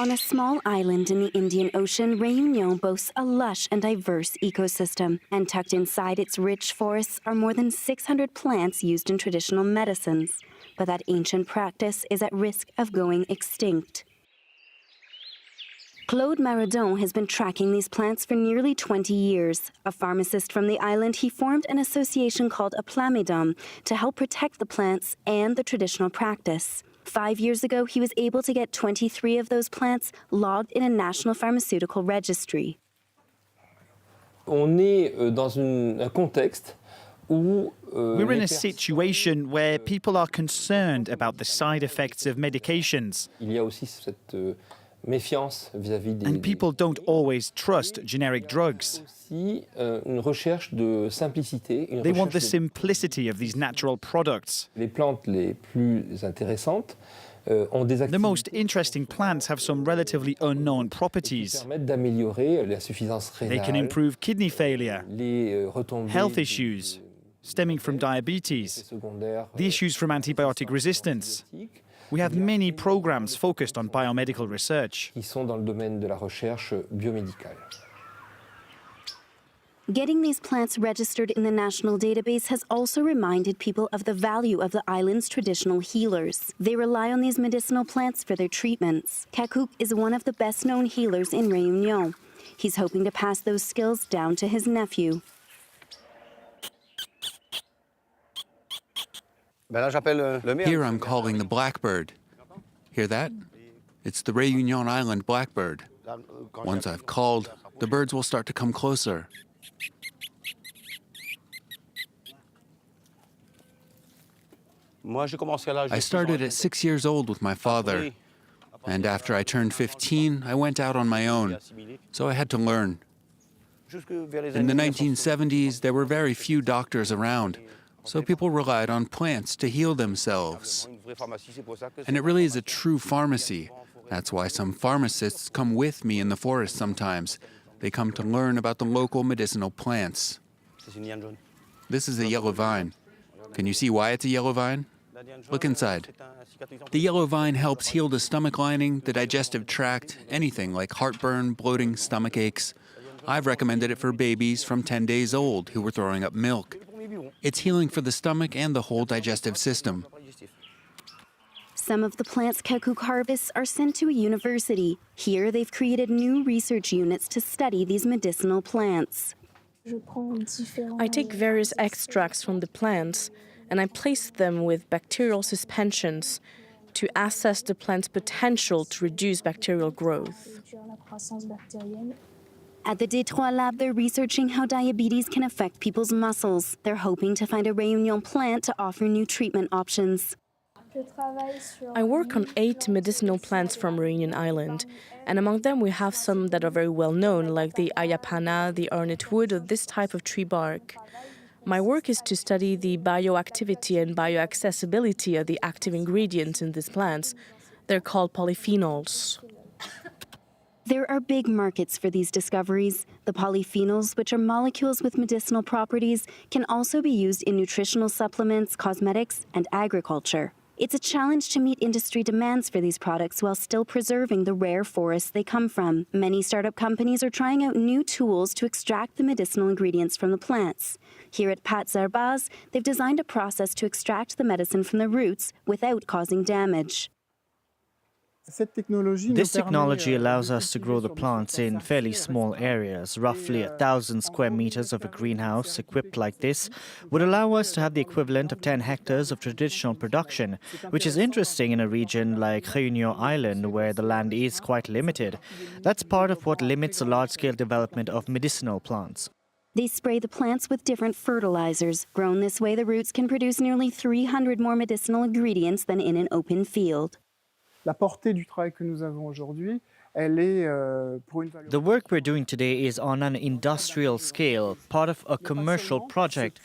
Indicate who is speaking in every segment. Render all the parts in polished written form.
Speaker 1: On a small island in the Indian Ocean, Réunion boasts a lush and diverse ecosystem, and tucked inside its rich forests are more than 600 plants used in traditional medicines. But that ancient practice is at risk of going extinct. Claude Maradon has been tracking these plants for nearly 20 years. A pharmacist from the island, he formed an association called a Plamidom to help protect the plants and the traditional practice. 5 years ago, he was able to get 23 of those plants logged in a national pharmaceutical registry.
Speaker 2: On est dans un contexte où
Speaker 3: we're in a situation where people are concerned about the side effects of medications.
Speaker 2: Il y a aussi cette méfiance vis-à-vis des.
Speaker 3: And people don't always trust generic drugs.
Speaker 2: Aussi une recherche de simplicité.
Speaker 3: They want the simplicity of these natural products.
Speaker 2: Les plantes les plus intéressantes ont des activités.
Speaker 3: The most interesting plants have some relatively unknown
Speaker 2: Qui
Speaker 3: properties.
Speaker 2: permettent d'améliorer la suffisance rénale.
Speaker 3: They can improve kidney failure,
Speaker 2: les retombées.
Speaker 3: health issues stemming from diabetes, the issues from antibiotic resistance. We have many programs focused on biomedical research.
Speaker 2: Qui sont dans le domaine de la recherche biomédicale.
Speaker 1: Getting these plants registered in the national database has also reminded people of the value of the island's traditional healers. They rely on these medicinal plants for their treatments. Kakuk is one of the best-known healers in Réunion. He's hoping to pass those skills down to his nephew.
Speaker 4: Here I'm calling the blackbird. Hear that? It's the Réunion Island blackbird. Once I've called, the birds will start to come closer. I started at 6 years old with my father, and after I turned 15, I went out on my own, so I had to learn. In the 1970s, there were very few doctors around, so people relied on plants to heal themselves. And it really is a true pharmacy. That's why some pharmacists come with me in the forest sometimes. They come to learn about the local medicinal plants. This is a yellow vine. Can you see why it's a yellow vine? Look inside. The yellow vine helps heal the stomach lining, the digestive tract, anything like heartburn, bloating, stomach aches. I've recommended it for babies from 10 days old who were throwing up milk. It's healing for the stomach and the whole digestive system.
Speaker 1: Some of the plants Kakuk harvests are sent to a university. Here, they've created new research units to study these medicinal plants.
Speaker 5: I take various extracts from the plants and I place them with bacterial suspensions to assess the plant's potential to reduce bacterial growth.
Speaker 1: At the Détroit lab, they're researching how diabetes can affect people's muscles. They're hoping to find a Réunion plant to offer new treatment options.
Speaker 5: I work on 8 medicinal plants from Réunion Island, and among them we have some that are very well known, like the ayapana, the arnett wood, or this type of tree bark. My work is to study the bioactivity and bioaccessibility of the active ingredients in these plants. They're called polyphenols.
Speaker 1: There are big markets for these discoveries. The polyphenols, which are molecules with medicinal properties, can also be used in nutritional supplements, cosmetics, and agriculture. It's a challenge to meet industry demands for these products while still preserving the rare forests they come from. Many startup companies are trying out new tools to extract the medicinal ingredients from the plants. Here at Pat Zarbaz, they've designed a process to extract the medicine from the roots without causing damage.
Speaker 6: This technology allows us to grow the plants in fairly small areas. Roughly 1,000 square meters of a greenhouse equipped like this would allow us to have the equivalent of 10 hectares of traditional production, which is interesting in a region like Réunion Island where the land is quite limited. That's part of what limits the large-scale development of medicinal plants.
Speaker 1: They spray the plants with different fertilizers. Grown this way, the roots can produce nearly 300 more medicinal ingredients than in an open field.
Speaker 7: La portée du travail que nous avons aujourd'hui, elle est pour une
Speaker 6: The work we're doing today is on an industrial scale, part of a commercial project.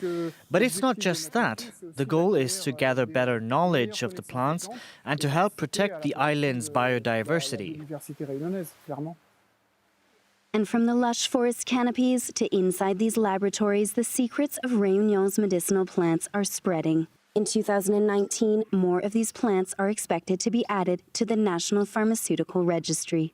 Speaker 6: But it's not just that. The goal is to gather better knowledge of the plants and to help protect the island's biodiversity.
Speaker 1: And from the lush forest canopies to inside these laboratories, the secrets of Réunion's medicinal plants are spreading. In 2019, more of these plants are expected to be added to the National Pharmaceutical Registry.